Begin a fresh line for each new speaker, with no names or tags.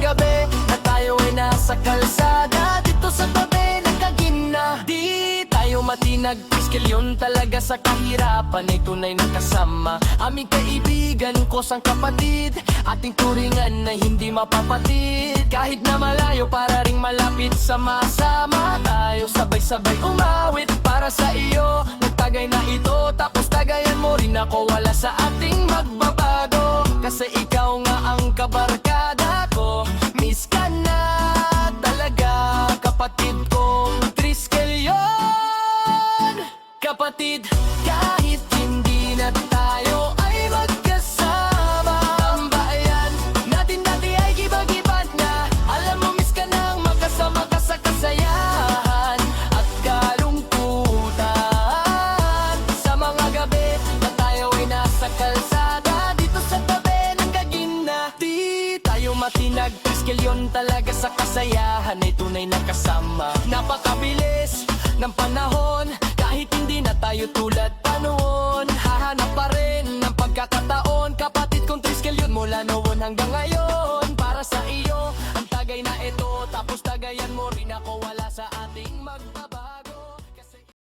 gabi na tayo ay nasa kalsada, dito sa tabi ng Kagina. Di tayo matinag, piskel yun talaga sa kahirapan ay tunay na kasama. Aming kaibigan ko sang kapatid, ating turingan na hindi mapapatid. Kahit na malayo para ring malapit, sama-sama tayo sabay-sabay umawit para sa iyo. Nagtagay na ito, tapos tagayan mo rin ako, wala sa ating magbabago. Kasi ikaw nga ang kabarkada ko, miss ka na talaga, kapatid kong Triskel yun. Kapatid, kahit hindi na tayo ay magkasama, tambayan natin dati ay giba-giba na. Alam mo miss ka nang magkasama ka sa kasayahan at kalungkutan. Sa mga gabi na tayo ay nasa kalsada, dito sa tabi ng Kagina. Di tayo matinag, Triskel yun talaga sa kasayahan ay tunay na kasama. Napakabilis ng panahon, kahit hindi na tayo tulad pa noon, hahanap pa rin ng pagkakataon. Kapatid kong Triskel yun mula noon hanggang ngayon. Para sa iyo ang tagay na ito, tapos tagayan mo rin ako,